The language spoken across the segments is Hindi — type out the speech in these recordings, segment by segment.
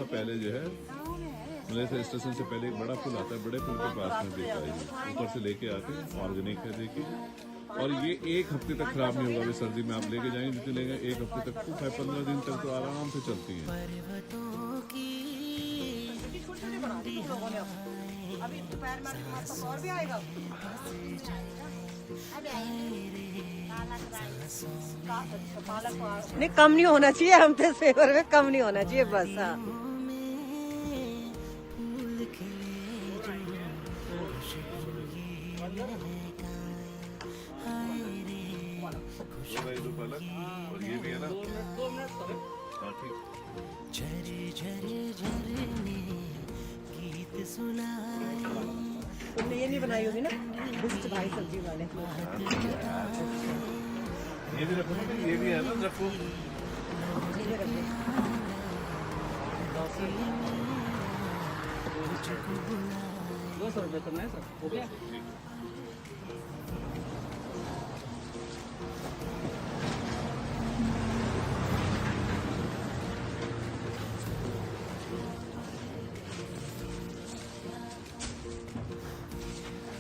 सा पहले जो है मलेशिया स्टेशन से पहले एक बड़ा पुल आता है, बड़े पुल के पास में बेचा है। ऊपर से लेके आते हैं, ऑर्गेनिक है देखिए। और ये 1 हफ्ते तक खराब नहीं होगा। अभी सर्दी में आप लेके जाएंगे जितने लेंगे 1 हफ्ते तक, 15 दिन तक तो आराम से चलती है। अभी दोपहर में और भी आएगा। नहीं कम नहीं होना चाहिए, हम तो फेवर में कम नहीं होना चाहिए बस। हाँ और ये भी है ना, हाँ ठीक। तुमने ये नहीं बनाई होगी ना बिस्ट भाई सब्जी वाले। ये भी रखो ना, ये भी है ना, रखो। 200 रुपये करना है सर, हो गया।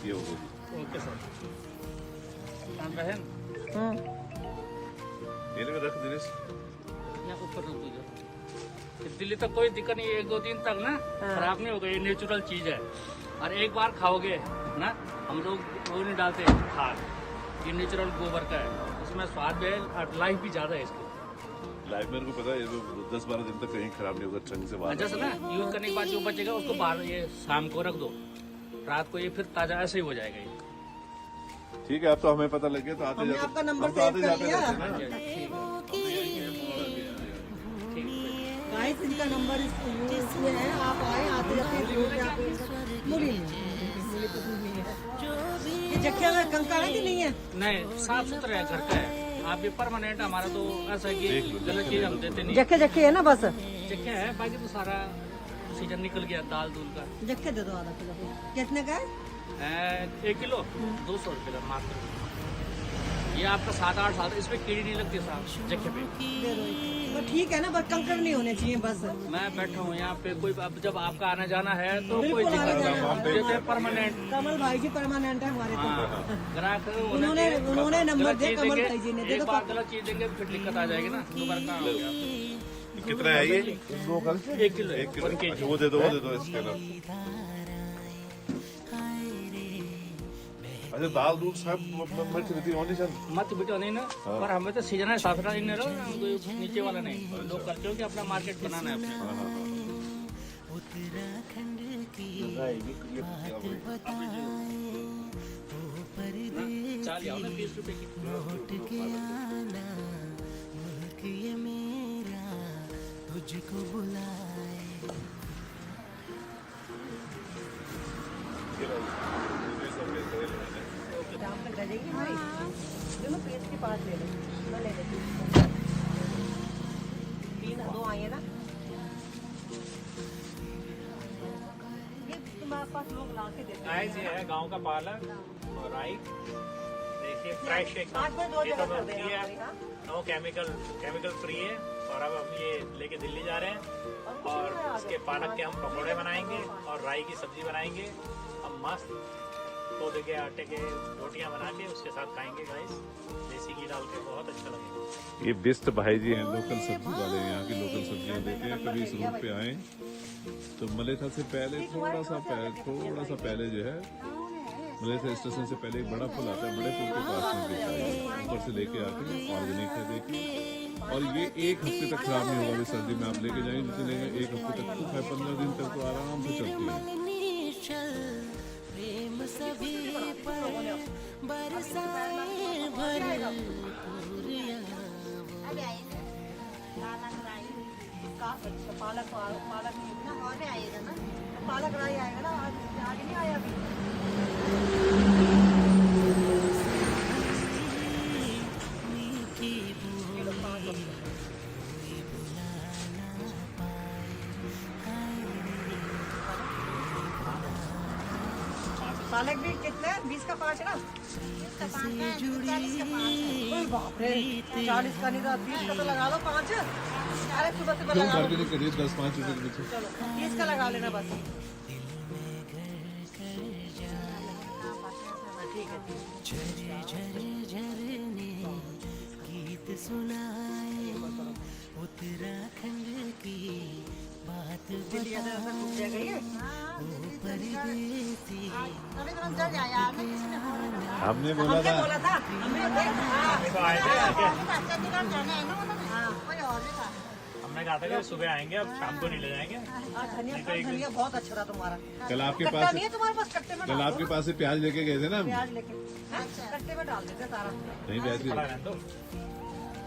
ये होगा ओके सर, काम का है ना? ये भी रख दिनेश। यहाँ ऊपर रख दीजिए। दिल्ली तक कोई दिक्कत नहीं है, 1-2 दिन तक ना खराब नहीं होगा। ये नेचुरल चीज है और एक बार खाओगे ना, हम लोग वो नहीं डालते खाद, ये नेचुरल गोबर का है, उसमें स्वाद भी है और लाइफ भी ज्यादा है इसकी। लाइफ मेरे को पता है, ये 10-12 दिन तक कहीं खराब नहीं होगा, चंग से बाहर। जैसे ना यूज करने के बाद जो बचेगा उसको बाहर ये शाम को रख दो, रात को ये फिर ताजा ऐसे ही हो जाएगा ये। ठीक है, अब तो हमें पता लग गया, तो आते हमने जाते आपका नंबर हम तो सेव आते कर जाते लिया। रहते हैं ना। गाइस इनका नंबर इसमें है, आप आए आते जाते मूली ये जख्या में कंकड़ है कि नहीं है? नहीं, साफ सुथरा है, घर का है। आप ये परमानेंट, हमारा तो ऐसा है कि गलत चीज हम देते नहीं। जख्या जख्या है ना बस। जख्या है, बाकी तो सारा सीजन निकल गया दाल दूल का। जख्या दे दो आधा किलो। कितने का है? 1 किलो 200 रुपये का मात्र। ये आपका 7-8 साल, इसमें कीड़ी नहीं लगती साहब जख्या पे। दे दो। तो ठीक है ना, बस कंकड़ नहीं होने चाहिए बस। मैं बैठा हूँ यहाँ पे, कोई अब जब आपका आना जाना है तो कोई बिल्कुल दिक्कत आना नहीं जाना है। जैसे परमानेंट कमल भाई जी परमानेंट है हमारे तो। ग्राहक उन्होंने नंबर दिया कमल भाई जी ने, दे एक दो। बार गलत चीज देंगे फिर दिक्कत आ जाएगी ना, दोबारा कहाँ हो गया। कितना है ये? 1 किलो 1 किलो। 1 kg। अच्छा, वो दे दो इसके अंदर। अच्छा, दाल दूध सब मत देती होनी चाहिए। मत बिटो नहीं ना, पर हमें तो सीजन है, साफरा इन नीचे वाला नहीं। लोग करते हो कि अपना मार्केट बनाना है अपने। चाल आओ ना 20 रुपए की। तुझको बुलाए दाम तक डरेगी भाई। दोनों पेज के पास ले लो, मैं ले लेती हूँ। 2 आई है ना, ये तुम्हारे पास लोग ला के देते हैं। गाइस ये है गांव का पालक और राई, देखिए फ्रेश एकदम। 5 में 2 ये जगह सब कर देना ये हमारे यहाँ। नो केमिकल फ्री है। और अब हम ये लेके दिल्ली जा रहे हैं और इसके पालक के हम पकौड़े बनाएंगे और राई की सब्जी बनाएंगे। हम मस्त पौधे के आटे के रोटियां बना के उसके साथ खाएंगे गाइस, देसी घी डाल के, बहुत अच्छा लगेगा। ये बिस्ट भाई जी हैं, लोकल सब्जी वाले, यहाँ की लोकल सब्जियाँ देते हैं। कभी इस रोड पे आए तो मलेशिया से पहले थोड़ा सा पहले जो है मलेशिया स्टेशन से पहले एक बड़ा पुल आता है, बड़े पुल के पास में बेचा है। ऊपर से लेके आते हैं, ऑर्गेनिक है देखिए। और ये 1 हफ्ते तक खराब नहीं होगा। अभी सर्दी में आप लेके जाएंगे जितने लेंगे 1 हफ्ते तक, 15 दिन तक तो आराम से चलती है। प्रेम सभी पर बरसाए भर पालक नहीं ना, और भी आएगा ना, पालक राई आएगा ना, आगे नहीं आया अभी। पालक भी कितना है? 20 का 5 ना? ओए बाप रे, 40 का नहीं था, 20 का तो लगा लो 5। अरे सुबह सुबह क्यों लगा लो। बार्गेनिंग करिए 10-5 रुपए के नीचे। चलो 30 का लगा लेना बस। ठीक है ठीक है। झरे झरने गीत सुनाए उत्तराखंड की बात दिल्ली ऐसा ऐसा घूम जाएगा ये। परदेसी हमने बोला हमने था बोला था, हमने तो आए थे क्या? हमने कहा था कि सुबह आएंगे, अब शाम को नहीं ले जाएंगे। धनिया बहुत अच्छा था तुम्हारा। कल आपके कट्टा पास नहीं है तुम्हारे पास? कट्टे में कल डाल आपके दो। पास से प्याज लेके गए थे ना हम। प्याज लेके हाँ, कट्टे में डाल देते सारा। नहीं प्याज पड़ा रहने दो,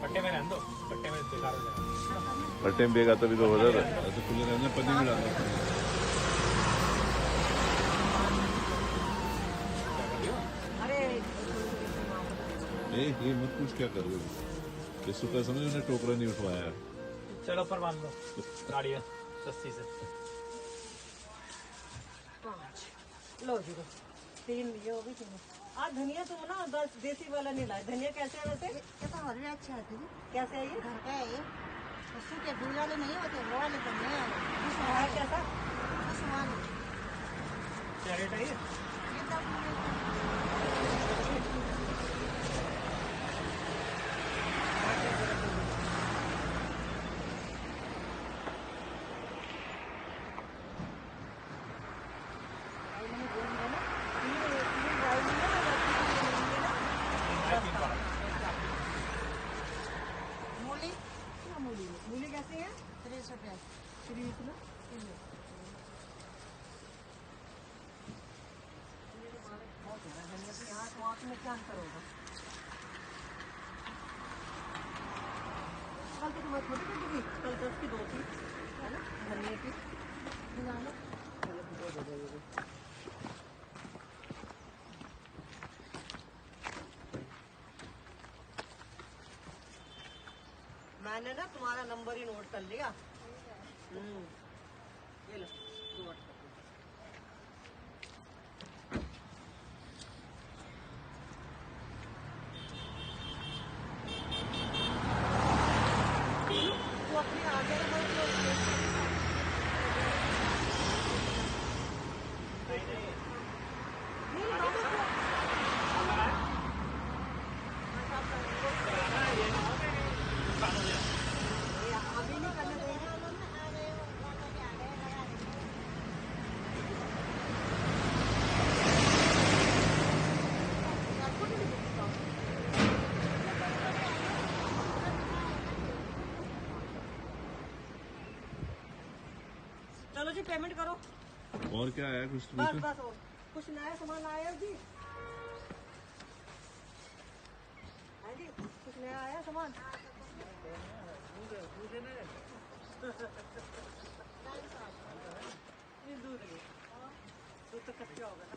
कट्टे में रहने दो, कट्टे में बेकार हो जाएगा। फटे में बेगा तभी तो हो रहा था ऐसे खुले रहने पन्नी में डालना। अरे नहीं ये मत पूछ क्या कर रहे हो, ये सुपर समझ उन्हें टोकरा नहीं उठवाया। चलो ऊपर बांध लो गाड़ी है सस्ती से। 5 लो जी लो। 3 ये हो भी 3। आज धनिया तुम ना बस देसी वाला नहीं लाए। धनिया कैसे है वैसे? ये तो और भी अच्छा है दीदी, कैसे है ये? घर का है ये। पशु के दूध वाले नहीं होते, वो वाले तो नहीं है। है कैसा? उस वाले क्या रेट है ये? ये तो मूली मूली कैसी है? 30 रुपये। 30 ना? यहाँ वहाँ में क्या अंतर होगा? कल तो तुम्हारी छोटी बेटी थी, कल 10 की 2 थी, है ना? धनिया की मिला लो। चलो, दो दे दो ये भी। मैंने ना तुम्हारा नंबर ही नोट कर लिया। ये लो, नोट कर लो। तू अपनी आगे ना मत लो। नहीं, बाबा को। अभी नहीं करने देंगे। चलो जी पेमेंट करो। और क्या आया कुछ बस तो बस और कुछ नया सामान आया है जी? है जी कुछ नया आया सामान? ये दूध है। दूध तो कच्चा होगा ना?